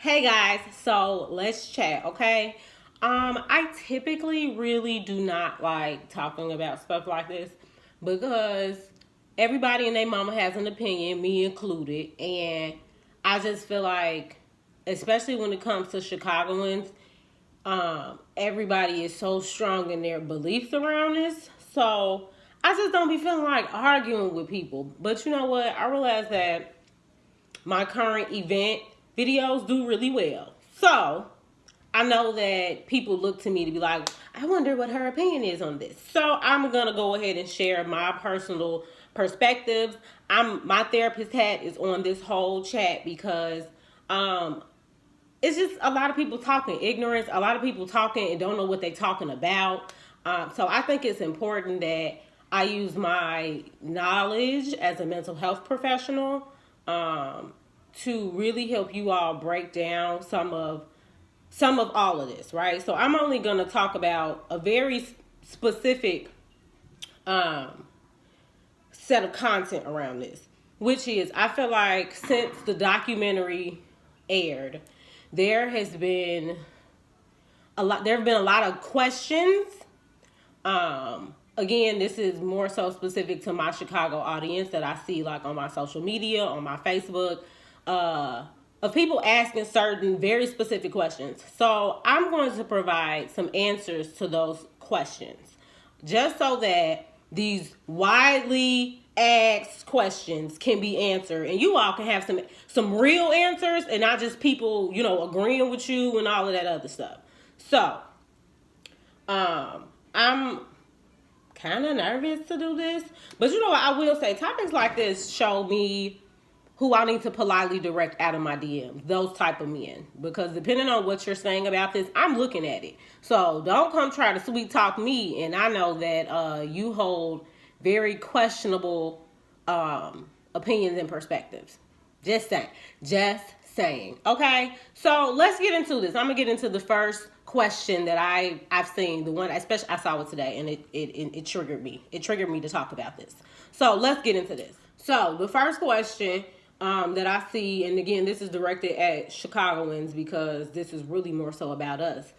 Hey guys, so let's chat, okay? I typically really do not like talking about stuff like this because everybody and their mama has an opinion, me included, and I just feel like, especially when it comes to Chicagoans, everybody is so strong in their beliefs around this. So I just don't be feeling like arguing with people. But you know what? I realize that my current event videos do really well. So I know that people look to me to be like, I wonder what her opinion is on this. So I'm gonna go ahead and share my personal perspectives. My therapist hat is on this whole chat because um it's just a lot of people talking ignorance, a lot of people talking and don't know what they're talking about. So I think it's important that I use my knowledge as a mental health professional to really help you all break down some of all of this, right? So I'm only going to talk about a very specific um, set of content around this, which is I feel like since the documentary aired, there has been there have been a lot of questions. Again, this is more so specific to my Chicago audience that I see like on my social media, on my Facebook, of people asking certain very specific questions. So I'm going to provide some answers to those questions just so that these widely asked questions can be answered and you all can have some real answers and not just people, agreeing with you and all of that other stuff. So, I'm kind of nervous to do this, but what I will say, topics like this show me who I need to politely direct out of my DMs, those type of men. Because depending on what you're saying about this, I'm looking at it. So don't come try to sweet talk me. And I know that you hold very questionable opinions and perspectives. Just saying. Just saying. Okay? So let's get into this. I'm going to get into the first question that I've seen, the one especially I saw it today, and it triggered me. It triggered me to talk about this. So let's get into this. So the first question that I see, and again, this is directed at Chicagoans because this is really more so about us.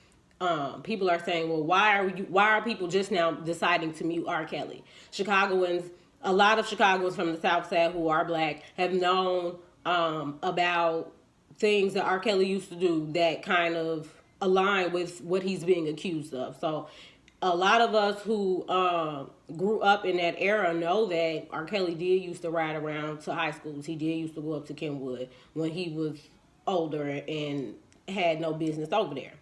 People are saying, well, why are people just now deciding to mute R. Kelly? Chicagoans, a lot of Chicagoans from the South Side who are black have known about things that R. Kelly used to do that kind of align with what he's being accused of. So a lot of us who grew up in that era know that R. Kelly did used to ride around to high schools. He did used to go up to Kenwood when he was older and had no business over there.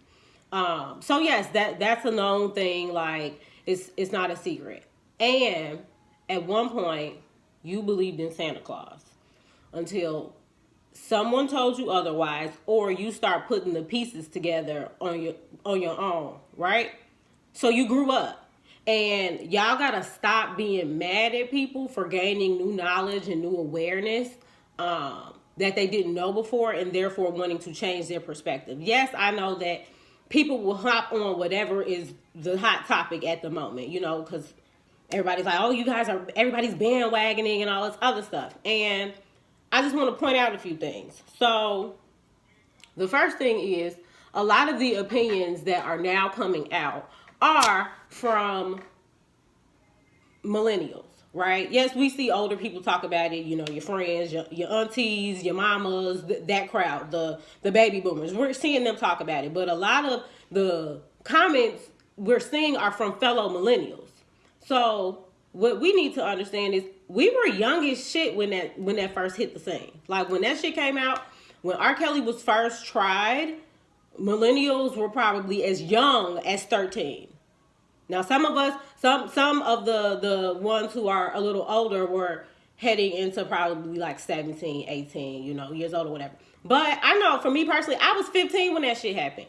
So yes, that's a known thing. Like it's not a secret. And at one point, you believed in Santa Claus until someone told you otherwise, or you start putting the pieces together on your own, right? So you grew up. And y'all gotta stop being mad at people for gaining new knowledge and new awareness that they didn't know before and therefore wanting to change their perspective. Yes, I know that people will hop on whatever is the hot topic at the moment, because everybody's like, oh, everybody's bandwagoning and all this other stuff. And I just want to point out a few things. So the first thing is a lot of the opinions that are now coming out are from millennials, right? Yes, we see older people talk about it, your friends, your aunties, your mamas, that crowd, the baby boomers. We're seeing them talk about it. But a lot of the comments we're seeing are from fellow millennials. So what we need to understand is we were young as shit when that first hit the scene. Like when that shit came out, when R. Kelly was first tried, millennials were probably as young as 13. Now some of us, some of the ones who are a little older were heading into probably like 17, 18, years old or whatever. But I know for me personally, I was 15 when that shit happened.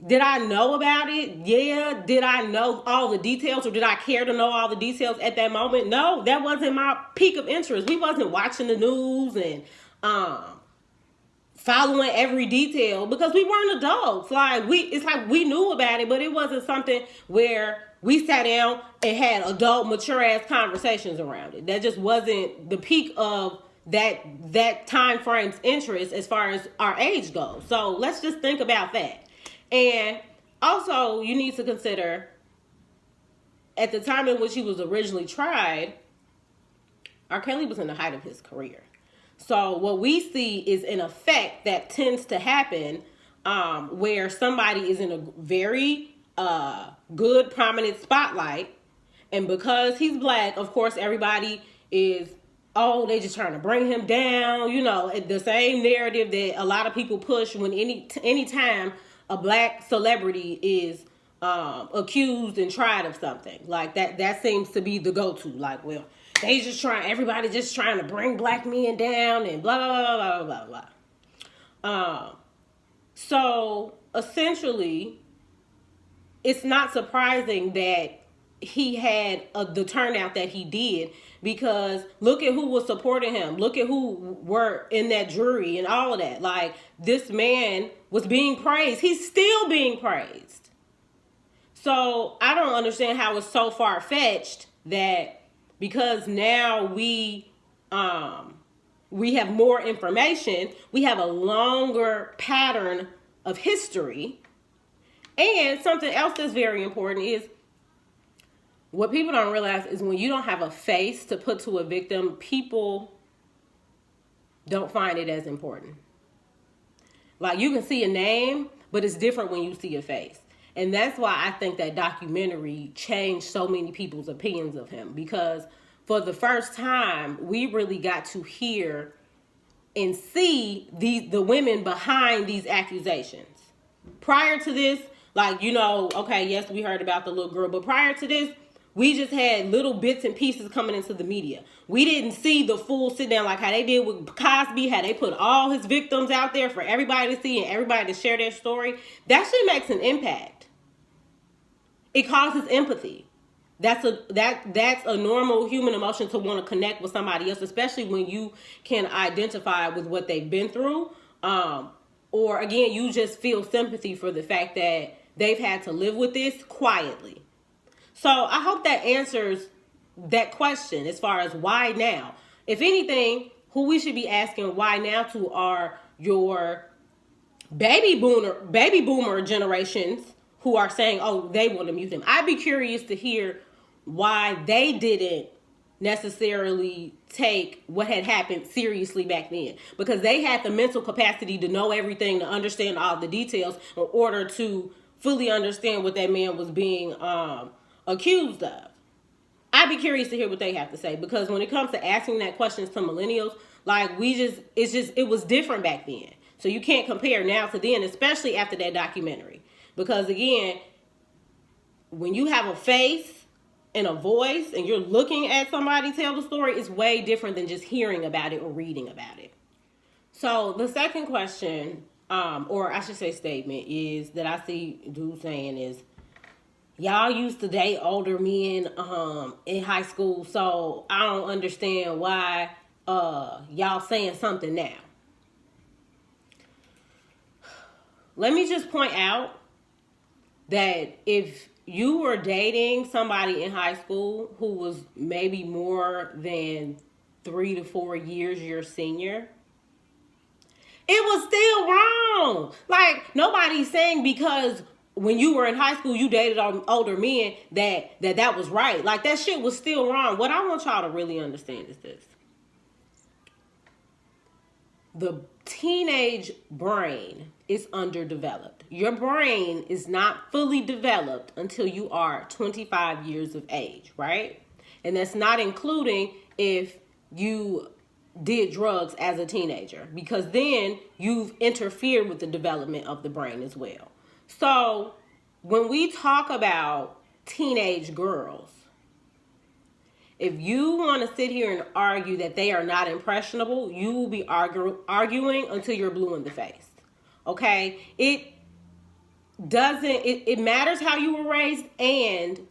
Did I know about it? Yeah. Did I know all the details, or did I care to know all the details at that moment? No, that wasn't my peak of interest. We wasn't watching the news and following every detail because we weren't adults. It's like we knew about it, but it wasn't something where we sat down and had adult, mature ass conversations around it. That just wasn't the peak of that time frame's interest as far as our age goes. So let's just think about that. And also, you need to consider at the time in which he was originally tried, R. Kelly was in the height of his career. So what we see is an effect that tends to happen where somebody is in a very good, prominent spotlight. And because he's black, of course, everybody is, oh, they just trying to bring him down. You know, the same narrative that a lot of people push when any time a black celebrity is accused and tried of something. Like that seems to be the go-to. Like, well, everybody just trying to bring black men down and blah, blah, blah, blah, blah, blah. So essentially, it's not surprising that he had the turnout that he did, because look at who was supporting him. Look at who were in that jury and all of that. Like, this man was being praised. He's still being praised. So I don't understand how it's so far-fetched that because now we have more information, we have a longer pattern of history. And something else that's very important is, what people don't realize is when you don't have a face to put to a victim, people don't find it as important. Like, you can see a name, but it's different when you see a face. And that's why I think that documentary changed so many people's opinions of him, because for the first time, we really got to hear and see the women behind these accusations. Prior to this, like, you know, okay, yes, we heard about the little girl, but prior to this, we just had little bits and pieces coming into the media. We didn't see the full sit down like how they did with Cosby, how they put all his victims out there for everybody to see and everybody to share their story. That shit makes an impact. It causes empathy. That's a normal human emotion, to want to connect with somebody else, especially when you can identify with what they've been through. Or again, you just feel sympathy for the fact that they've had to live with this quietly. So I hope that answers that question as far as why now. If anything, who we should be asking why now to are your baby boomer generations who are saying, oh, they want to mute him. I'd be curious to hear why they didn't necessarily take what had happened seriously back then, because they had the mental capacity to know everything, to understand all the details in order to fully understand what that man was being accused of. I'd be curious to hear what they have to say, because when it comes to asking that questions to millennials, like, it was different back then. So you can't compare now to then, especially after that documentary. Because again, when you have a face and a voice and you're looking at somebody tell the story, it's way different than just hearing about it or reading about it. So the second question, or I should say statement, is that I see dudes saying is, y'all used to date older men in high school, so I don't understand why y'all saying something now. Let me just point out that if you were dating somebody in high school who was maybe more than 3 to 4 years your senior, it was still wrong. Like, nobody's saying because when you were in high school you dated older men that was right. Like, that shit was still wrong. What I want y'all to really understand is this. The teenage brain is underdeveloped. Your brain is not fully developed until you are 25 years of age, right? And that's not including if you did drugs as a teenager, because then you've interfered with the development of the brain as well. So when we talk about teenage girls, if you want to sit here and argue that they are not impressionable, you will be arguing until you're blue in the face. Okay? It matters how you were raised, and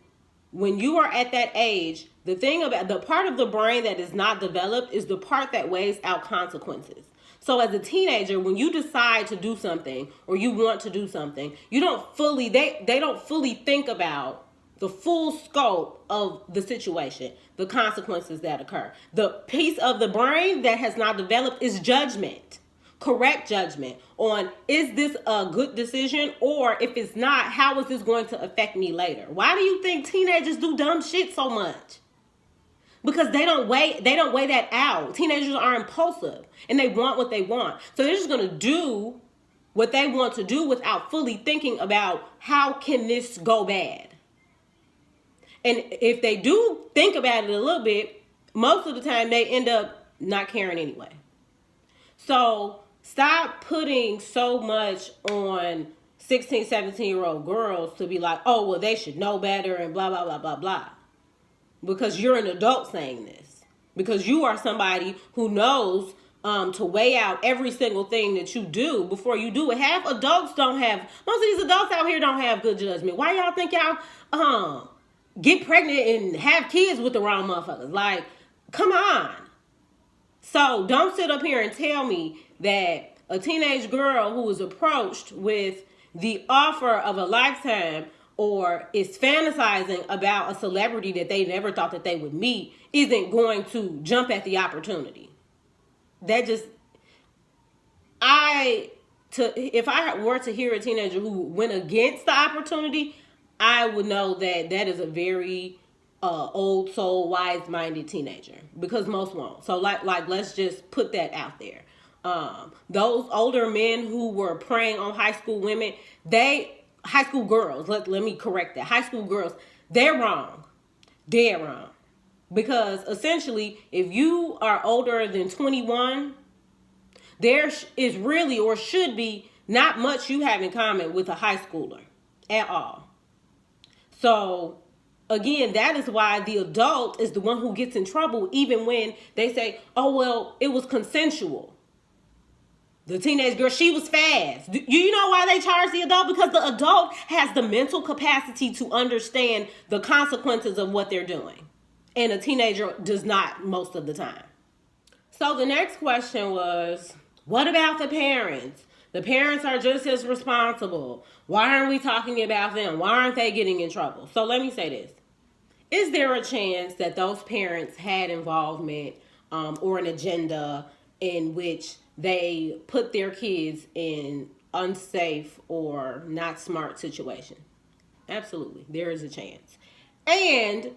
when you are at that age, the thing about the part of the brain that is not developed is the part that weighs out consequences. So as a teenager, when you decide to do something or you want to do something, you don't fully, they don't fully think about the full scope of the situation, the consequences that occur. The piece of the brain that has not developed is judgment, correct judgment on, is this a good decision, or if it's not, how is this going to affect me later? Why do you think teenagers do dumb shit so much? Because they don't weigh that out. Teenagers are impulsive and they want what they want. So they're just going to do what they want to do without fully thinking about how can this go bad. And if they do think about it a little bit, most of the time they end up not caring anyway. So stop putting so much on 16, 17-year-old girls to be like, oh, well, they should know better and blah, blah, blah, blah, blah. Because you're an adult saying this. Because you are somebody who knows to weigh out every single thing that you do before you do it. Most of these adults out here don't have good judgment. Why y'all think y'all get pregnant and have kids with the wrong motherfuckers? Like, come on. So don't sit up here and tell me that a teenage girl who is approached with the offer of a lifetime or is fantasizing about a celebrity that they never thought that they would meet isn't going to jump at the opportunity. If I were to hear a teenager who went against the opportunity, I would know that is a very old soul, wise-minded teenager, because most won't. So like let's just put that out there. Those older men who were preying on high school women, high school girls, let me correct that. High school girls, they're wrong. Dead wrong. Because essentially, if you are older than 21, there is really or should be not much you have in common with a high schooler at all. So again, that is why the adult is the one who gets in trouble, even when they say, oh, well, it was consensual. The teenage girl, she was fast. Do you know why they charge the adult? Because the adult has the mental capacity to understand the consequences of what they're doing. And a teenager does not most of the time. So the next question was, what about the parents? The parents are just as responsible. Why aren't we talking about them? Why aren't they getting in trouble? So let me say this. Is there a chance that those parents had involvement or an agenda in which they put their kids in unsafe or not smart situation? Absolutely. There is a chance. And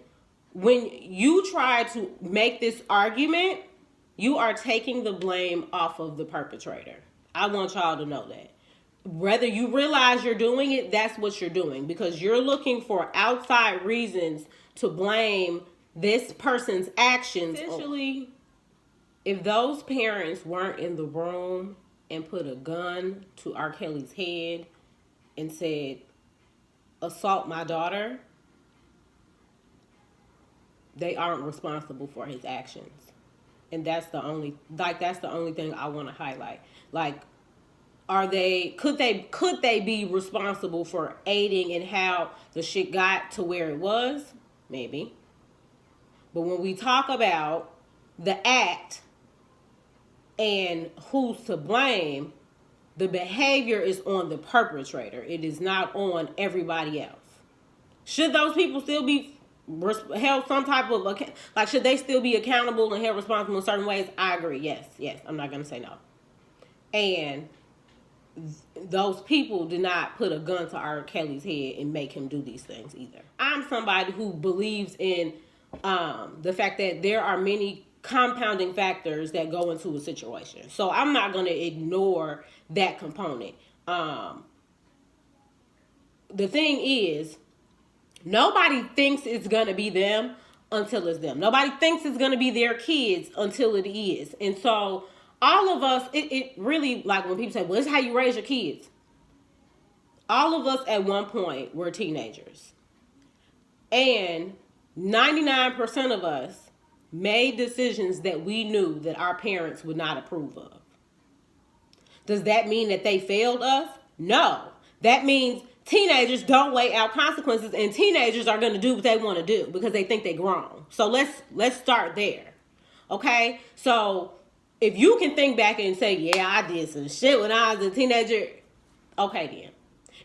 when you try to make this argument, you are taking the blame off of the perpetrator. I want y'all to know that. Whether you realize you're doing it, that's what you're doing, because you're looking for outside reasons to blame this person's actions. Essentially, if those parents weren't in the room and put a gun to R. Kelly's head and said, assault my daughter, they aren't responsible for his actions. And that's the only thing I want to highlight. Like, could they be responsible for aiding in how the shit got to where it was? Maybe. But when we talk about the act and who's to blame, the behavior is on the perpetrator. It is not on everybody else. Should those people still be held some type of, should they still be accountable and held responsible in certain ways? I agree. Yes. I'm not going to say no. And those people did not put a gun to R. Kelly's head and make him do these things either. I'm somebody who believes in the fact that there are many compounding factors that go into a situation. So I'm not going to ignore that component. The thing is, nobody thinks it's going to be them until it's them. Nobody thinks it's going to be their kids until it is. And so all of us, it really, like when people say, well, this is how you raise your kids. All of us at one point were teenagers. And 99% of us made decisions that we knew that our parents would not approve of. Does that mean that they failed us? No. That means teenagers don't weigh out consequences, and teenagers are going to do what they want to do because they think they're grown. So let's start there. Okay? So if you can think back and say, yeah, I did some shit when I was a teenager, okay then.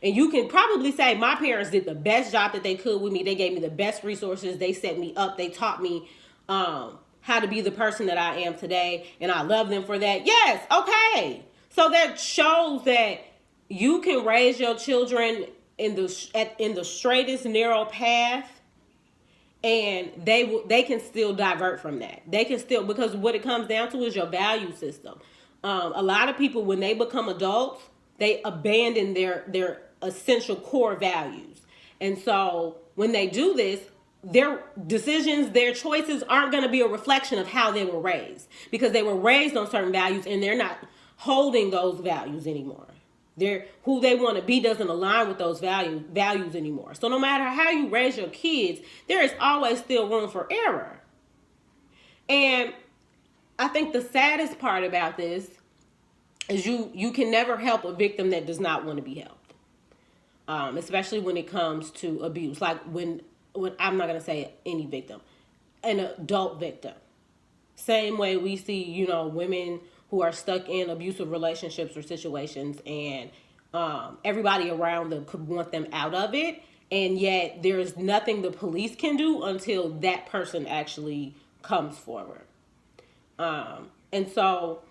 And you can probably say my parents did the best job that they could with me. They gave me the best resources. They set me up. They taught me how to be the person that I am today. And I love them for that. Yes, okay. So that shows that you can raise your children in the straightest narrow path, and they can still divert from that. They can still, because what it comes down to is your value system. A lot of people, when they become adults, they abandon their essential core values. And so when they do this, their decisions, their choices aren't going to be a reflection of how they were raised, because they were raised on certain values and they're not holding those values anymore. Who they want to be doesn't align with those values anymore. So no matter how you raise your kids, there is always still room for error. And I think the saddest part about this is you can never help a victim that does not want to be helped. Especially when it comes to abuse. Like when I'm not gonna say any victim, an adult victim. Same way we see, women who are stuck in abusive relationships or situations, and everybody around them could want them out of it, and yet there's nothing the police can do until that person actually comes forward. And so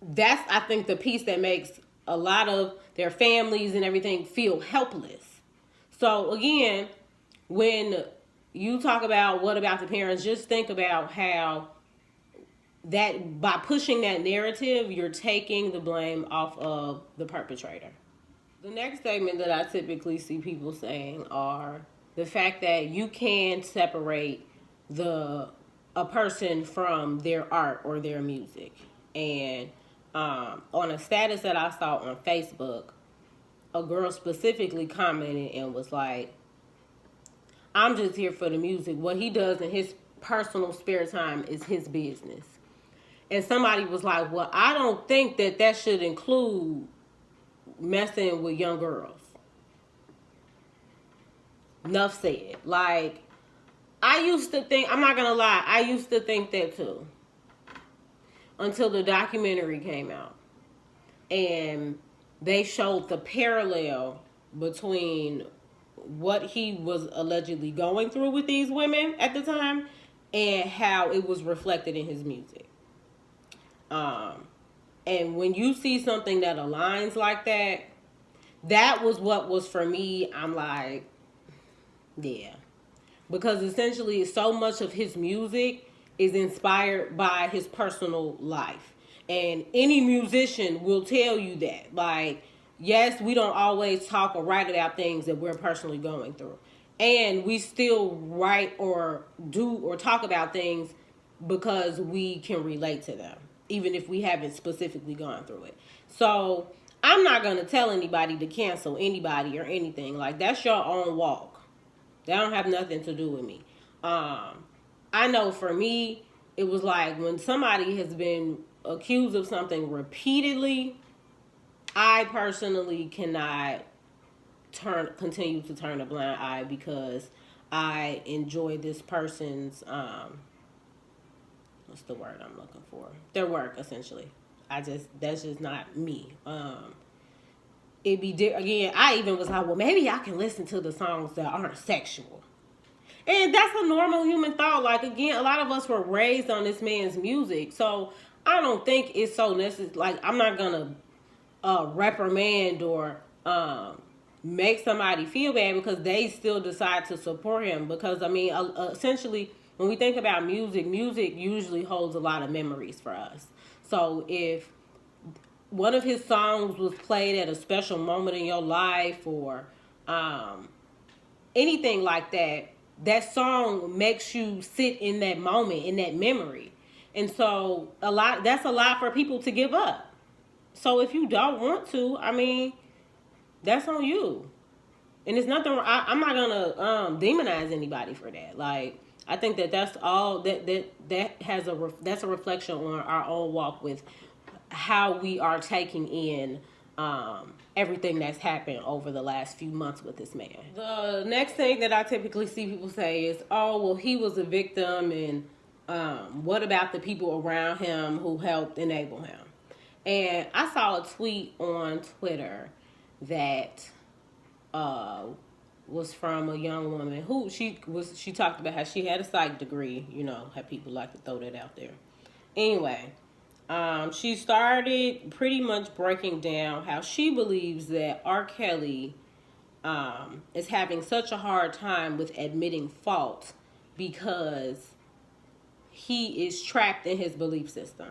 that's, I think, the piece that makes a lot of their families and everything feel helpless. So again, when you talk about what about the parents, just think about how that by pushing that narrative, you're taking the blame off of the perpetrator. The next statement that I typically see people saying are the fact that you can separate a person from their art or their music. And on a status that I saw on Facebook, a girl specifically commented and was like, I'm just here for the music. What he does in his personal spare time is his business. And somebody was like, well, I don't think that should include messing with young girls. Enough said. Like, I used to think, I'm not going to lie, I used to think that too. Until the documentary came out. And they showed the parallel between what he was allegedly going through with these women at the time and how it was reflected in his music. And when you see something that aligns like that, that was what was for me. I'm like, yeah. Because essentially so much of his music is inspired by his personal life. And any musician will tell you that. Like, yes, we don't always talk or write about things that we're personally going through. And we still write or do or talk about things because we can relate to them, even if we haven't specifically gone through it. So I'm not going to tell anybody to cancel anybody or anything. Like, that's your own walk. That don't have nothing to do with me. I know for me, it was like when somebody has been accused of something repeatedly, I personally cannot continue to turn a blind eye because I enjoy this person's what's the word I'm looking for? Their work, essentially. That's just not me. It'd be again, I even was like, well, maybe I can listen to the songs that aren't sexual. And that's a normal human thought. Like, again, a lot of us were raised on this man's music. So I don't think it's so necessary. Like, I'm not going to reprimand or make somebody feel bad because they still decide to support him. Because, I mean, essentially, when we think about music usually holds a lot of memories for us. So if one of his songs was played at a special moment in your life or anything like that, that song makes you sit in that moment, in that memory. And so that's a lot for people to give up. So if you don't want to, I mean, that's on you. And it's nothing, I'm not going to demonize anybody for that. Like, I think that's all, that's a reflection on our own walk with how we are taking in everything that's happened over the last few months with this man. The next thing that I typically see people say is, oh, well, he was a victim, and what about the people around him who helped enable him? And I saw a tweet on Twitter that was from a young woman who she talked about how she had a psych degree. You know how people like to throw that out there. Anyway, she started pretty much breaking down how she believes that R. Kelly is having such a hard time with admitting fault because he is trapped in his belief system,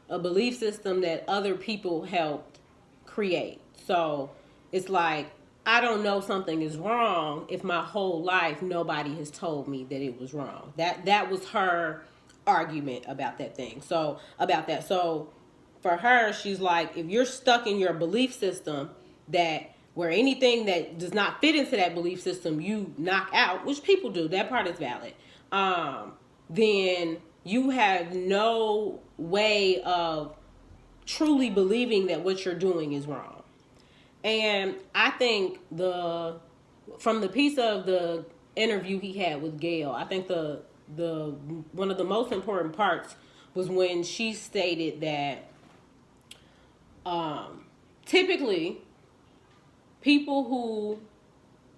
a belief system that other people helped create. So it's like, I don't know something is wrong if my whole life nobody has told me that it was wrong. That was her argument about that thing. So about that. So for her, she's like, if you're stuck in your belief system that where anything that does not fit into that belief system you knock out, which people do, that part is valid. Then you have no way of truly believing that what you're doing is wrong. And I think from the piece of the interview he had with Gail, I think the one of the most important parts was when she stated that typically people who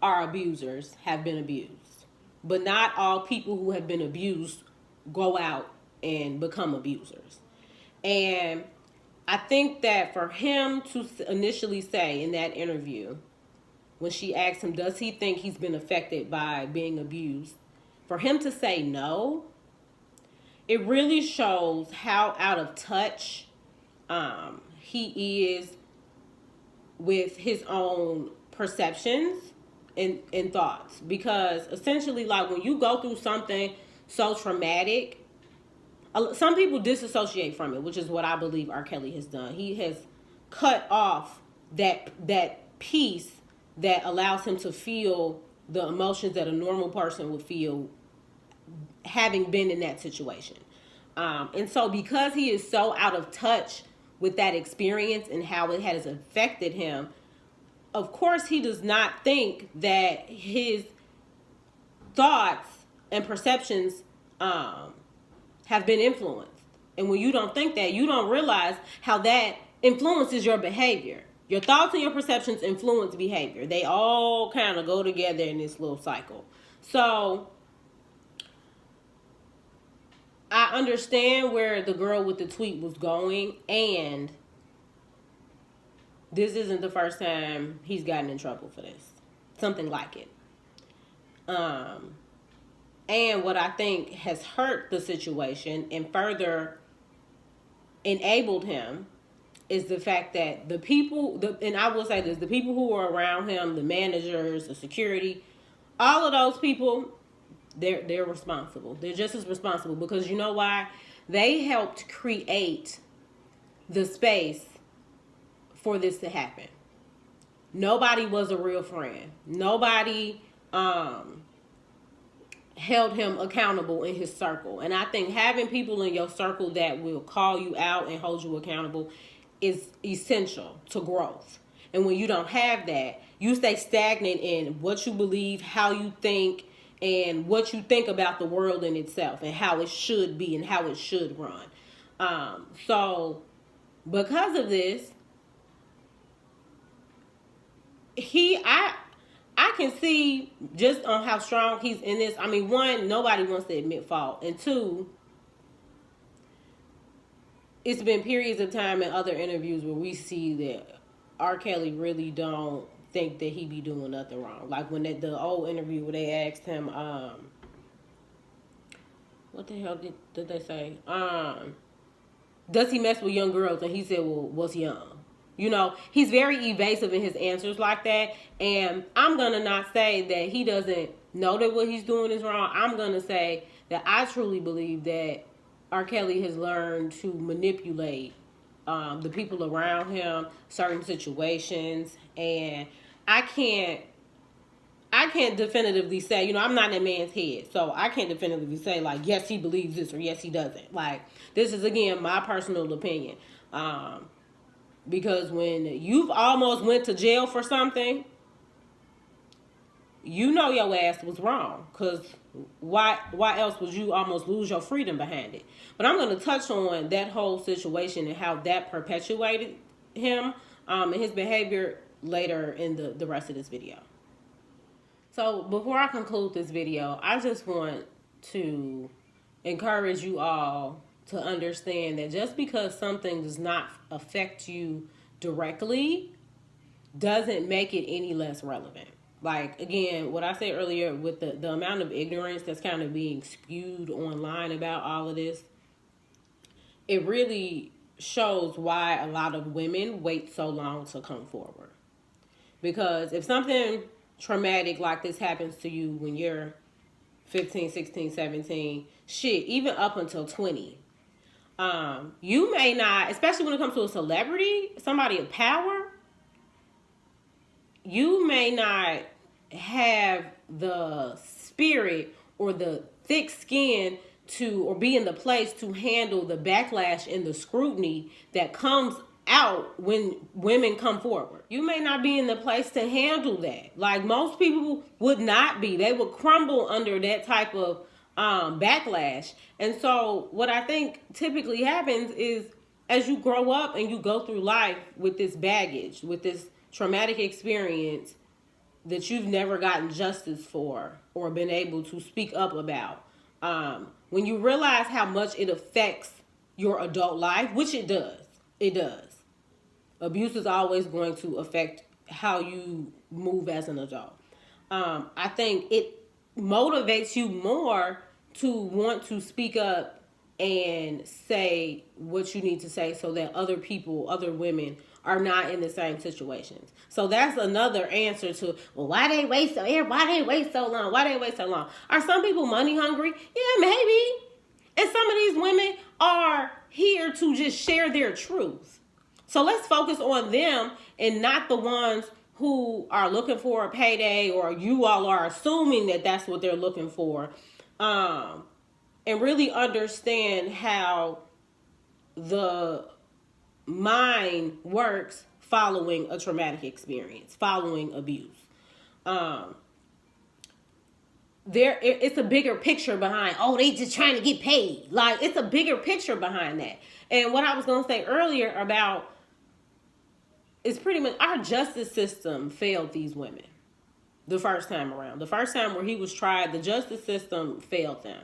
are abusers have been abused, but not all people who have been abused go out and become abusers. And I think that for him to initially say in that interview, when she asked him, does he think he's been affected by being abused? For him to say no, it really shows how out of touch he is with his own perceptions and thoughts. Because essentially, like, when you go through something so traumatic, some people disassociate from it, which is what I believe R. Kelly has done. He has cut off that piece that allows him to feel the emotions that a normal person would feel having been in that situation. And so because he is so out of touch with that experience and how it has affected him, of course he does not think that his thoughts and perceptions have been influenced. And when you don't think that, you don't realize how that influences your behavior. Your thoughts and your perceptions influence behavior. They all kind of go together in this little cycle. So I understand where the girl with the tweet was going, and this isn't the first time he's gotten in trouble for this. Something like it. And what I think has hurt the situation and further enabled him is the fact that the people, and I will say this, the people who were around him, the managers, the security, all of those people, they're responsible. They're just as responsible, because you know why? They helped create the space for this to happen. Nobody was a real friend. Nobody held him accountable in his circle. And I think having people in your circle that will call you out and hold you accountable is essential to growth. And when you don't have that, you stay stagnant in what you believe, how you think, and what you think about the world in itself and how it should be and how it should run. So because of this, I can see just on how strong he's in this. I mean, one, nobody wants to admit fault. And two, it's been periods of time in other interviews where we see that R. Kelly really don't think that he be doing nothing wrong. Like when the old interview where they asked him, what the hell did they say? Does he mess with young girls? And he said, well, what's young? You know, he's very evasive in his answers like that. And I'm going to not say that he doesn't know that what he's doing is wrong. I'm going to say that I truly believe that R. Kelly has learned to manipulate the people around him, certain situations. And I can't definitively say, you know, I'm not in that man's head. So I can't definitively say, like, yes, he believes this or yes, he doesn't. Like, this is, again, my personal opinion. Because when you've almost went to jail for something, you know your ass was wrong. Because why else would you almost lose your freedom behind it? But I'm going to touch on that whole situation and how that perpetuated him and his behavior later in the rest of this video. So before I conclude this video, I just want to encourage you all to understand that just because something does not affect you directly doesn't make it any less relevant. Like, again, what I said earlier with the amount of ignorance that's kind of being spewed online about all of this, it really shows why a lot of women wait so long to come forward. Because if something traumatic like this happens to you when you're 15, 16, 17, shit, even up until 20, you may not, especially when it comes to a celebrity, somebody of power, you may not have the spirit or the thick skin to, or be in the place to handle the backlash and the scrutiny that comes out when women come forward. You may not be in the place to handle that. Like, most people would not be. They would crumble under that type of backlash. And so what I think typically happens is, as you grow up and you go through life with this baggage, with this traumatic experience that you've never gotten justice for or been able to speak up about, when you realize how much it affects your adult life, which it does. Abuse is always going to affect how you move as an adult. I think it motivates you more to want to speak up and say what you need to say so that other people, other women, are not in the same situations. So that's another answer to, well, why they wait so long? Are some people money hungry? Yeah, maybe. And some of these women are here to just share their truth. So let's focus on them and not the ones who are looking for a payday, or you all are assuming that that's what they're looking for. And really understand how the mind works following a traumatic experience, following abuse. It's a bigger picture behind, oh, they just trying to get paid. Like, it's a bigger picture behind that. And what I was going to say earlier about, is pretty much our justice system failed these women the first time around. The first time where he was tried, the justice system failed them.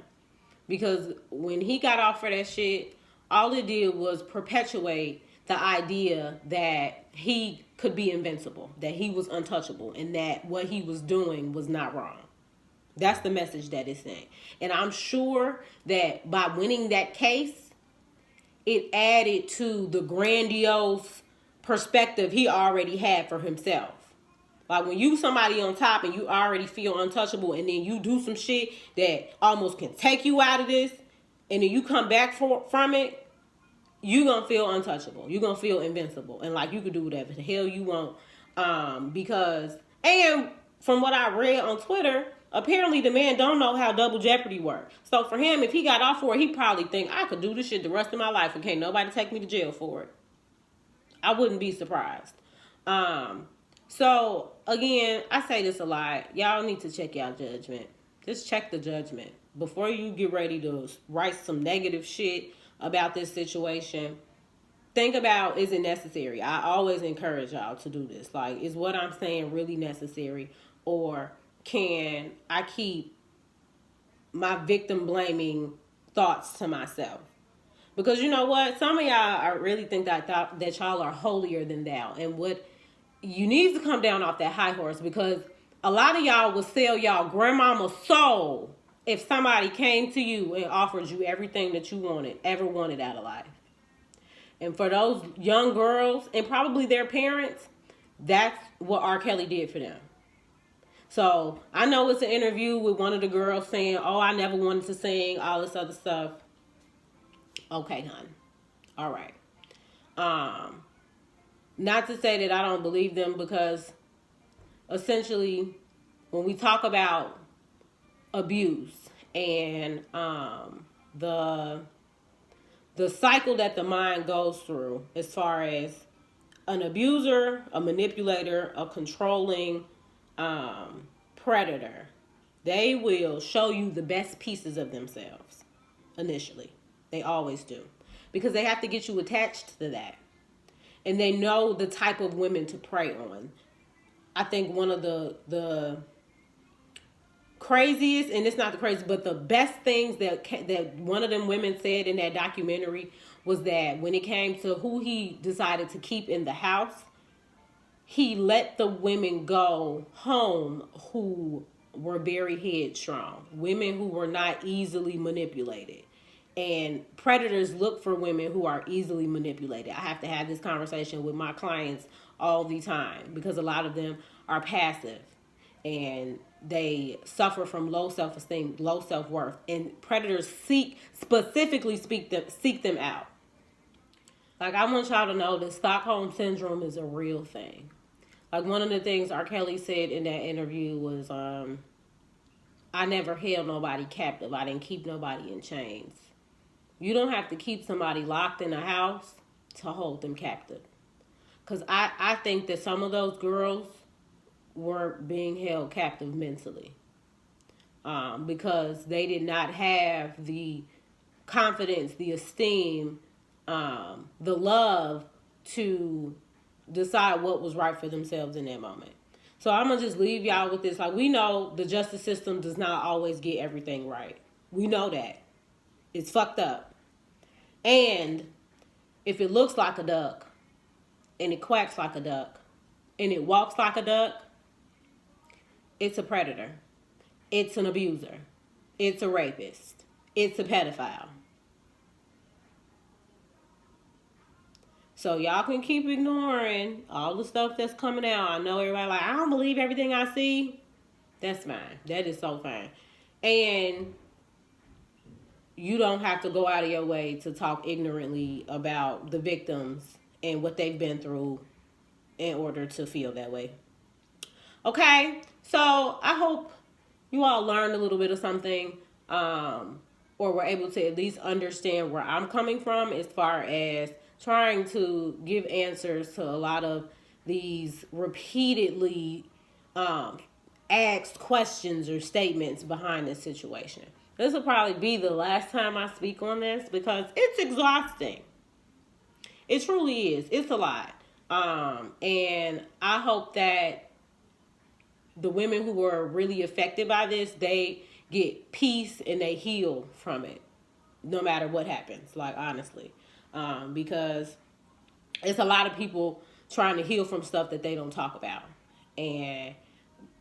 Because when he got off for that shit, all it did was perpetuate the idea that he could be invincible, that he was untouchable, and that what he was doing was not wrong. That's the message that it's saying. And I'm sure that by winning that case, it added to the grandiose perspective he already had for himself. Like, when you somebody on top and you already feel untouchable, and then you do some shit that almost can take you out of this, and then you come back from it, you gonna feel untouchable. You gonna feel invincible, and like you could do whatever the hell you want. Because, and from what I read on Twitter, apparently the man don't know how double jeopardy works. So for him, if he got off for it, he probably think, I could do this shit the rest of my life and can't nobody take me to jail for it. I wouldn't be surprised. So again, I say this a lot. Y'all need to check y'all judgment. Just check the judgment before you get ready to write some negative shit about this situation. Think about, is it necessary? I always encourage y'all to do this. Like, is what I'm saying really necessary, or can I keep my victim blaming thoughts to myself? Because you know what? Some of y'all, I really think that y'all are holier than thou. And what you need to come down off that high horse, because a lot of y'all will sell y'all grandmama's soul if somebody came to you and offered you everything that you ever wanted out of life. And for those young girls and probably their parents, that's what R. Kelly did for them. So I know it's an interview with one of the girls saying, oh, I never wanted to sing, all this other stuff. Okay, hon. All right. Not to say that I don't believe them, because essentially when we talk about abuse and the cycle that the mind goes through, as far as an abuser, a manipulator, a controlling predator, they will show you the best pieces of themselves initially. They always do, because they have to get you attached to that. and they know the type of women to prey on. I think one of the craziest, and it's not the craziest, but the best things that one of them women said in that documentary was that when it came to who he decided to keep in the house, he let the women go home who were very headstrong, women who were not easily manipulated. And predators look for women who are easily manipulated. I have to have this conversation with my clients all the time because a lot of them are passive and they suffer from low self-esteem, low self-worth, and predators seek them out. Like, I want y'all to know that Stockholm syndrome is a real thing. Like, one of the things R. Kelly said in that interview was, I never held nobody captive. I didn't keep nobody in chains. You don't have to keep somebody locked in a house to hold them captive. Because I think that some of those girls were being held captive mentally. Because they did not have the confidence, the esteem, the love to decide what was right for themselves in that moment. So I'm going to just leave y'all with this. Like, we know the justice system does not always get everything right. We know that. It's fucked up. And if it looks like a duck, and it quacks like a duck, and it walks like a duck, it's a predator. It's an abuser. It's a rapist. It's a pedophile. So y'all can keep ignoring all the stuff that's coming out. I know everybody like, I don't believe everything I see. That's fine. That is so fine. And you don't have to go out of your way to talk ignorantly about the victims and what they've been through in order to feel that way. Okay? So I hope you all learned a little bit of something, or were able to at least understand where I'm coming from as far as trying to give answers to a lot of these repeatedly asked questions or statements behind this situation. This will probably be the last time I speak on this because it's exhausting. It truly is. It's a lot. And I hope that the women who were really affected by this, they get peace and they heal from it, no matter what happens, like, honestly. Because it's a lot of people trying to heal from stuff that they don't talk about. And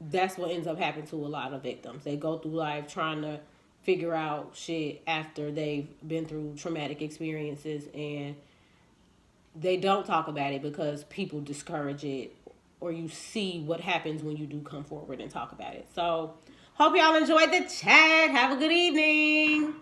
that's what ends up happening to a lot of victims. They go through life trying to figure out shit after they've been through traumatic experiences, and they don't talk about it because people discourage it, or you see what happens when you do come forward and talk about it. So, hope y'all enjoyed the chat. Have a good evening.